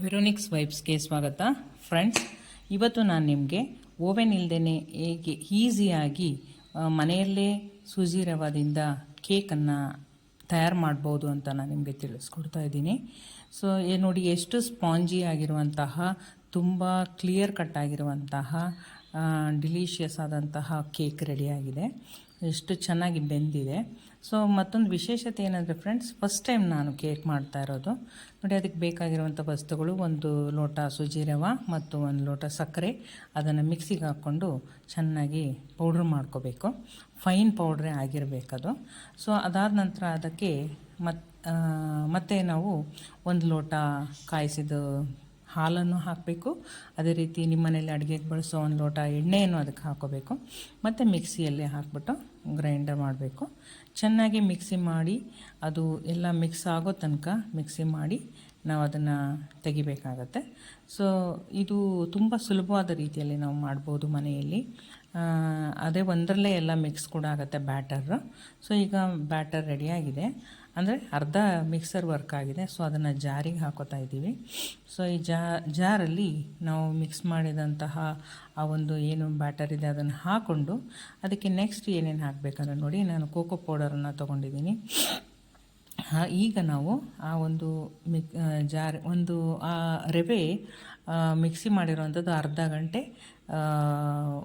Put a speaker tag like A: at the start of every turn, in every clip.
A: ವೆರೋನಿಕ್ಸ್ ವೈಬ್ಸ್ಗೆ ಸ್ವಾಗತ ಫ್ರೆಂಡ್ಸ್. ಇವತ್ತು ನಾನು ನಿಮಗೆ ಓವೆನ್ ಇಲ್ಲದೇ ಹೇಗೆ ಈಸಿಯಾಗಿ ಮನೆಯಲ್ಲೇ ಸೂಜಿ ರವಾದಿಂದ ಕೇಕನ್ನು ತಯಾರು ಮಾಡ್ಬೋದು ಅಂತ ನಾನು ನಿಮಗೆ ತಿಳಿಸ್ಕೊಡ್ತಾ ಇದ್ದೀನಿ. ಸೊ ನೋಡಿ, ಎಷ್ಟು ಸ್ಪಾಂಜಿ ಆಗಿರುವಂತಹ, ತುಂಬ ಕ್ಲಿಯರ್ ಕಟ್ ಆಗಿರುವಂತಹ ಡಿಲಿಷಿಯಸ್ ಆದಂತಹ ಕೇಕ್ ರೆಡಿಯಾಗಿದೆ. ಎಷ್ಟು ಚೆನ್ನಾಗಿ ಬೆಂದಿದೆ. ಸೊ ಮತ್ತೊಂದು ವಿಶೇಷತೆ ಏನಂದರೆ ಫ್ರೆಂಡ್ಸ್, ಫಸ್ಟ್ ಟೈಮ್ ನಾನು ಕೇಕ್ ಮಾಡ್ತಾ ಇರೋದು. ನೋಡಿ, ಅದಕ್ಕೆ ಬೇಕಾಗಿರುವಂಥ ವಸ್ತುಗಳು: ಒಂದು ಲೋಟ ಸೂಜಿ ರವೆ ಮತ್ತು ಒಂದು ಲೋಟ ಸಕ್ಕರೆ. ಅದನ್ನು ಮಿಕ್ಸಿಗೆ ಹಾಕ್ಕೊಂಡು ಚೆನ್ನಾಗಿ ಪೌಡ್ರ್ ಮಾಡ್ಕೋಬೇಕು. ಫೈನ್ ಪೌಡ್ರೇ ಆಗಿರಬೇಕದು. ಸೊ ಅದಾದ ನಂತರ ಅದಕ್ಕೆ ಮತ್ತೆ ನಾವು ಒಂದು ಲೋಟ ಕಾಯಿಸಿದ ಹಾಲನ್ನು ಹಾಕಬೇಕು. ಅದೇ ರೀತಿ ನಿಮ್ಮ ಮನೇಲಿ ಅಡುಗೆಗೆ ಬಳಸೋ ಒಂದು ಲೋಟ ಎಣ್ಣೆಯನ್ನು ಅದಕ್ಕೆ ಹಾಕೋಬೇಕು. ಮತ್ತು ಮಿಕ್ಸಿಯಲ್ಲಿ ಹಾಕ್ಬಿಟ್ಟು ಗ್ರೈಂಡರ್ ಮಾಡಬೇಕು. ಚೆನ್ನಾಗಿ ಮಿಕ್ಸಿ ಮಾಡಿ ಅದು ಎಲ್ಲ ಮಿಕ್ಸ್ ಆಗೋ ತನಕ ಮಿಕ್ಸಿ ಮಾಡಿ ನಾವು ಅದನ್ನು ತೆಗಿಬೇಕಾಗತ್ತೆ. ಸೊ ಇದು ತುಂಬ ಸುಲಭವಾದ ರೀತಿಯಲ್ಲಿ ನಾವು ಮಾಡ್ಬೋದು ಮನೆಯಲ್ಲಿ. ಅದೇ ಒಂದರಲ್ಲೇ ಎಲ್ಲ ಮಿಕ್ಸ್ ಕೂಡ ಆಗುತ್ತೆ ಬ್ಯಾಟರ್. ಸೊ ಈಗ ಬ್ಯಾಟರ್ ರೆಡಿಯಾಗಿದೆ, ಅಂದರೆ ಅರ್ಧ ಮಿಕ್ಸರ್ ವರ್ಕ್ ಆಗಿದೆ. ಸೊ ಅದನ್ನು ಜಾರಿಗೆ ಹಾಕೋತಾ ಇದ್ದೀವಿ. ಸೊ ಈ ಜಾರಲ್ಲಿ ನಾವು ಮಿಕ್ಸ್ ಮಾಡಿದಂತಹ ಆ ಒಂದು ಏನು ಬ್ಯಾಟರ್ ಇದೆ ಅದನ್ನು ಹಾಕ್ಕೊಂಡು ಅದಕ್ಕೆ ನೆಕ್ಸ್ಟ್ ಏನೇನು ಹಾಕಬೇಕಂದ್ರೆ ನೋಡಿ, ನಾನು ಕೋಕೋ ಪೌಡರನ್ನು ತೊಗೊಂಡಿದ್ದೀನಿ. ಈಗ ನಾವು ಆ ಒಂದು ಆ ರವೆ ಮಿಕ್ಸಿ ಮಾಡಿರೋವಂಥದ್ದು ಅರ್ಧ ಗಂಟೆ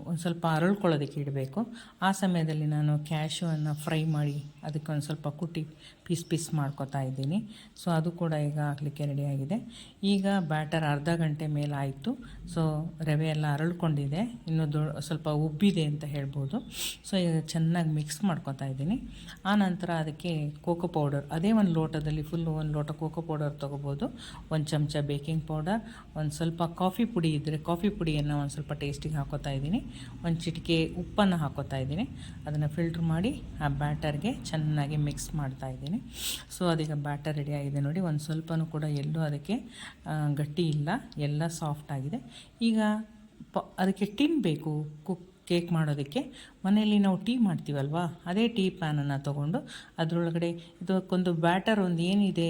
A: ಒಂದು ಸ್ವಲ್ಪ ಅರಳ್ಕೊಳ್ಳೋದಕ್ಕೆ ಇಡಬೇಕು. ಆ ಸಮಯದಲ್ಲಿ ನಾನು ಕ್ಯಾಶುವನ್ನು ಫ್ರೈ ಮಾಡಿ ಅದಕ್ಕೆ ಒಂದು ಸ್ವಲ್ಪ ಕುಟ್ಟಿ ಪೀಸ್ ಮಾಡ್ಕೊತಾ ಇದ್ದೀನಿ. ಸೊ ಅದು ಕೂಡ ಈಗ ಹಾಕಲಿಕ್ಕೆ ರೆಡಿಯಾಗಿದೆ. ಈಗ ಬ್ಯಾಟರ್ ಅರ್ಧ ಗಂಟೆ ಮೇಲೆ ಆಯಿತು. ಸೊ ರವೆ ಎಲ್ಲ ಅರಳ್ಕೊಂಡಿದೆ, ಇನ್ನೂ ಸ್ವಲ್ಪ ಉಬ್ಬಿದೆ ಅಂತ ಹೇಳ್ಬೋದು. ಸೊ ಈಗ ಚೆನ್ನಾಗಿ ಮಿಕ್ಸ್ ಮಾಡ್ಕೊತಾ ಇದ್ದೀನಿ. ಆನಂತರ ಅದಕ್ಕೆ ಕೋಕೋ ಪೌಡರ್, ಅದೇ ಒಂದು ಲೋಟದಲ್ಲಿ ಫುಲ್ಲು ಒಂದು ಲೋಟ ಕೋಕೋ ಪೌಡರ್ ತೊಗೋಬೋದು. ಒಂದು ಚಮಚ ಬೇಕಿಂಗ್ ಪೌಡರ್, ಒಂದು ಸ್ವಲ್ಪ ಕಾಫಿ ಪುಡಿ ಇದ್ದರೆ ಕಾಫಿ ಪುಡಿಯನ್ನು ಒಂದು ಸ್ವಲ್ಪ ಟೇಸ್ಟಿಗೆ ಹಾಕೋತಾ ಇದ್ದೀನಿ. ಒಂದು ಚಿಟಿಕೆ ಉಪ್ಪನ್ನು ಹಾಕೋತಾ ಇದ್ದೀನಿ. ಅದನ್ನು ಫಿಲ್ಟ್ರ್ ಮಾಡಿ ಆ ಬ್ಯಾಟರ್ಗೆ ಚೆನ್ನಾಗಿ ಮಿಕ್ಸ್ ಮಾಡ್ತಾ ಇದ್ದೀನಿ. ಸೊ ಅದೀಗ ಬ್ಯಾಟರ್ ರೆಡಿಯಾಗಿದೆ ನೋಡಿ. ಒಂದು ಸ್ವಲ್ಪನೂ ಕೂಡ ಎಲ್ಲೂ ಅದಕ್ಕೆ ಗಟ್ಟಿ ಇಲ್ಲ, ಎಲ್ಲ ಸಾಫ್ಟ್ ಆಗಿದೆ. ಈಗ ಅದಕ್ಕೆ ಟಿನ್ ಬೇಕು ಕೇಕ್ ಮಾಡೋದಕ್ಕೆ. ಮನೆಯಲ್ಲಿ ನಾವು ಟೀ ಮಾಡ್ತೀವಲ್ವ, ಅದೇ ಟೀ ಪ್ಯಾನನ್ನು ತೊಗೊಂಡು ಅದರೊಳಗಡೆ ಇದಕ್ಕೊಂದು ಬ್ಯಾಟರ್ ಒಂದು ಏನಿದೆ,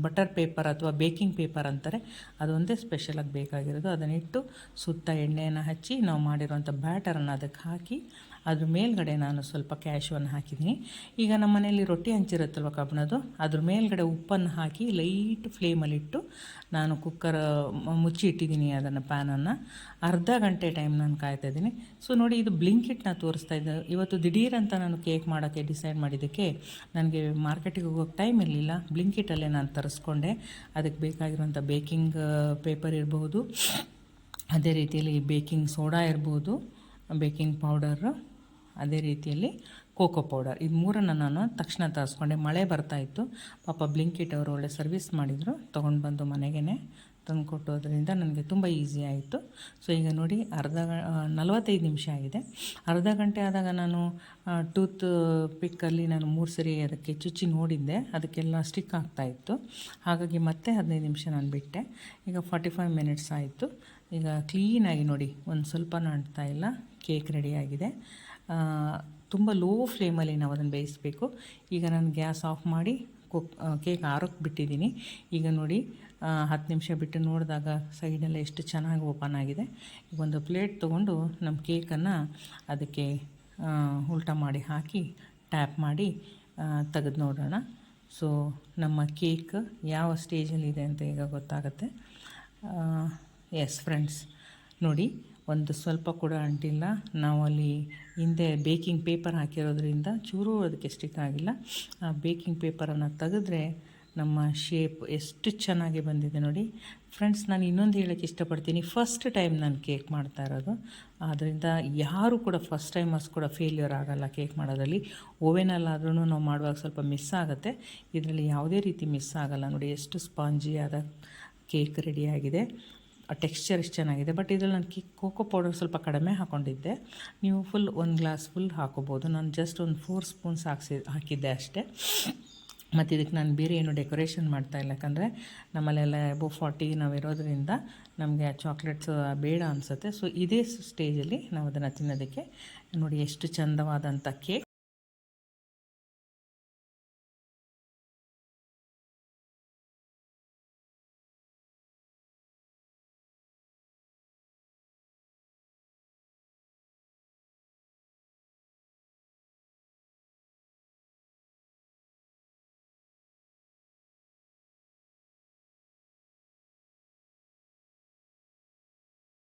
A: ಬಟರ್ ಪೇಪರ್ ಅಥವಾ ಬೇಕಿಂಗ್ ಪೇಪರ್ ಅಂತಾರೆ, ಅದೊಂದೇ ಸ್ಪೆಷಲಾಗಿ ಬೇಕಾಗಿರೋದು. ಅದನ್ನಿಟ್ಟು ಸುತ್ತ ಎಣ್ಣೆಯನ್ನು ಹಚ್ಚಿ ನಾವು ಮಾಡಿರೋಂಥ ಬ್ಯಾಟರನ್ನು ಅದಕ್ಕೆ ಹಾಕಿ ಅದ್ರ ಮೇಲ್ಗಡೆ ನಾನು ಸ್ವಲ್ಪ ಕ್ಯಾಶುವನ್ನು ಹಾಕಿದ್ದೀನಿ. ಈಗ ನಮ್ಮ ಮನೆಯಲ್ಲಿ ರೊಟ್ಟಿ ಹಂಚಿರುತ್ತಲ್ವ ಕಬ್ಬಣದ್ದು, ಅದ್ರ ಮೇಲ್ಗಡೆ ಉಪ್ಪನ್ನು ಹಾಕಿ ಲೈಟ್ ಫ್ಲೇಮಲ್ಲಿಟ್ಟು ನಾನು ಕುಕ್ಕರ್ ಮುಚ್ಚಿ ಇಟ್ಟಿದ್ದೀನಿ ಅದನ್ನು, ಪ್ಯಾನನ್ನು. ಅರ್ಧ ಗಂಟೆ ಟೈಮ್ ನಾನು ಕಾಯ್ತಾ ಇದ್ದೀನಿ. ಸೊ ನೋಡಿ, ಇದು ಬ್ಲಿಂಕಿಟ್ನ ತೋರಿಸ್ತಾ ಇದ್ದೆ. ಇವತ್ತು ದಿಢೀರಂತ ನಾನು ಕೇಕ್ ಮಾಡೋಕ್ಕೆ ಡಿಸೈಡ್ ಮಾಡಿದ್ದಕ್ಕೆ ನನಗೆ ಮಾರ್ಕೆಟಿಗೆ ಹೋಗೋಕ್ಕೆ ಟೈಮ್ ಇರಲಿಲ್ಲ. ಬ್ಲಿಂಕಿಟಲ್ಲೇ ನಾನು ತರಿಸ್ಕೊಂಡೆ. ಅದಕ್ಕೆ ಬೇಕಾಗಿರುವಂಥ ಬೇಕಿಂಗ್ ಪೇಪರ್ ಇರ್ಬೋದು, ಅದೇ ರೀತಿಯಲ್ಲಿ ಬೇಕಿಂಗ್ ಸೋಡಾ ಇರ್ಬೋದು, ಬೇಕಿಂಗ್ ಪೌಡರು, ಅದೇ ರೀತಿಯಲ್ಲಿ ಕೋಕೋ ಪೌಡರ್. ಇದು ಮೂರನ್ನು ನಾನು ತಕ್ಷಣ ತರಿಸ್ಕೊಂಡೆ. ಮಳೆ ಬರ್ತಾಯಿತ್ತು. ಪಾಪ ಬ್ಲಿಂಕಿಟ್ ಅವರು ಒಳ್ಳೆ ಸರ್ವಿಸ್ ಮಾಡಿದರು. ತೊಗೊಂಡು ಬಂದು ಮನೆಗೇ ತಂದು ಕೊಟ್ಟೋದ್ರಿಂದ ನನಗೆ ತುಂಬ ಈಸಿ ಆಯಿತು. ಸೊ ಈಗ ನೋಡಿ, 45 ನಿಮಿಷ ಆಗಿದೆ. ಅರ್ಧ ಗಂಟೆ ಆದಾಗ ನಾನು ಟೂತ್ ಪಿಕ್ಕಲ್ಲಿ ನಾನು 3 ಸರಿ ಅದಕ್ಕೆ ಚುಚ್ಚಿ ನೋಡಿದ್ದೆ, ಅದಕ್ಕೆಲ್ಲ ಸ್ಟಿಕ್ ಆಗ್ತಾಯಿತ್ತು. ಹಾಗಾಗಿ ಮತ್ತೆ 15 ನಿಮಿಷ ನಾನು ಬಿಟ್ಟೆ. ಈಗ 45 ಮಿನಿಟ್ಸ್ ಆಯಿತು. ಈಗ ಕ್ಲೀನಾಗಿ ನೋಡಿ, ಒಂದು ಸ್ವಲ್ಪನೂ ಅಂಟ್ತಾ ಇಲ್ಲ. ಕೇಕ್ ರೆಡಿಯಾಗಿದೆ. ತುಂಬ ಲೋ ಫ್ಲೇಮಲ್ಲಿ ನಾವು ಅದನ್ನು ಬೇಯಿಸಬೇಕು. ಈಗ ನಾನು ಗ್ಯಾಸ್ ಆಫ್ ಮಾಡಿ ಕೇಕ್ ಆರೋಕ್ಕೆ ಬಿಟ್ಟಿದ್ದೀನಿ. ಈಗ ನೋಡಿ, 10 ನಿಮಿಷ ಬಿಟ್ಟು ನೋಡಿದಾಗ ಸೈಡೆಲ್ಲ ಎಷ್ಟು ಚೆನ್ನಾಗಿ ಓಪನ್ ಆಗಿದೆ. ಈಗ ಒಂದು ಪ್ಲೇಟ್ ತೊಗೊಂಡು ನಮ್ಮ ಕೇಕನ್ನು ಅದಕ್ಕೆ ಉಲ್ಟಾ ಮಾಡಿ ಹಾಕಿ ಟ್ಯಾಪ್ ಮಾಡಿ ತೆಗೆದು ನೋಡೋಣ. ಸೊ ನಮ್ಮ ಕೇಕ್ ಯಾವ ಸ್ಟೇಜಲ್ಲಿದೆ ಅಂತ ಈಗ ಗೊತ್ತಾಗುತ್ತೆ. ಎಸ್ ಫ್ರೆಂಡ್ಸ್, ನೋಡಿ, ಒಂದು ಸ್ವಲ್ಪ ಕೂಡ ಅಂಟಿಲ್ಲ. ನಾವಲ್ಲಿ ಹಿಂದೆ ಬೇಕಿಂಗ್ ಪೇಪರ್ ಹಾಕಿರೋದ್ರಿಂದ ಚೂರು ಅದಕ್ಕೆ ಸ್ಟಿಕ್ ಆಗಿಲ್ಲ. ಆ ಬೇಕಿಂಗ್ ಪೇಪರನ್ನು ತೆಗೆದ್ರೆ ನಮ್ಮ ಶೇಪ್ ಎಷ್ಟು ಚೆನ್ನಾಗಿ ಬಂದಿದೆ ನೋಡಿ. ಫ್ರೆಂಡ್ಸ್, ನಾನು ಇನ್ನೊಂದು ಹೇಳೋಕ್ಕೆ ಇಷ್ಟಪಡ್ತೀನಿ, ಫಸ್ಟ್ ಟೈಮ್ ನಾನು ಕೇಕ್ ಮಾಡ್ತಾ ಇರೋದು. ಆದ್ದರಿಂದ ಯಾರು ಕೂಡ ಫಸ್ಟ್ ಟೈಮರ್ಸ್ ಕೂಡ ಫೇಲ್ಯೂರ್ ಆಗೋಲ್ಲ ಕೇಕ್ ಮಾಡೋದ್ರಲ್ಲಿ. ಓವೆನಲ್ಲಾದ್ರೂ ನಾವು ಮಾಡುವಾಗ ಸ್ವಲ್ಪ ಮಿಸ್ ಆಗುತ್ತೆ, ಇದರಲ್ಲಿ ಯಾವುದೇ ರೀತಿ ಮಿಸ್ ಆಗೋಲ್ಲ. ನೋಡಿ, ಎಷ್ಟು ಸ್ಪಾಂಜಿಯಾದ ಕೇಕ್ ರೆಡಿಯಾಗಿದೆ. ಟೆಕ್ಸ್ಚರ್ ಎಷ್ಟು ಚೆನ್ನಾಗಿದೆ. ಬಟ್ ಇದರಲ್ಲಿ ನಾನು ಕೋಕೋ ಪೌಡರ್ ಸ್ವಲ್ಪ ಕಡಿಮೆ ಹಾಕ್ಕೊಂಡಿದ್ದೆ. ನೀವು ಫುಲ್ 1 ಗ್ಲಾಸ್ ಫುಲ್ ಹಾಕೋಬೋದು. ನಾನು ಜಸ್ಟ್ ಒಂದು 4 ಸ್ಪೂನ್ಸ್ ಹಾಕಿದ್ದೆ ಅಷ್ಟೇ. ಮತ್ತು ಇದಕ್ಕೆ ನಾನು ಬೇರೆ ಏನು ಡೆಕೋರೇಷನ್ ಮಾಡ್ತಾಯಿಲ್ಲ, ಯಾಕಂದರೆ ನಮ್ಮಲ್ಲೆಲ್ಲ ಅಬೌವ್ 40 ನಾವು ಇರೋದ್ರಿಂದ ನಮಗೆ ಆ ಚಾಕ್ಲೇಟ್ಸ್ ಬೇಡ ಅನಿಸುತ್ತೆ. ಸೊ ಇದೇ ಸ್ಟೇಜಲ್ಲಿ ನಾವು ಅದನ್ನು ತಿನ್ನೋದಕ್ಕೆ ನೋಡಿ, ಎಷ್ಟು ಚಂದವಾದಂಥ ಕೇಕ್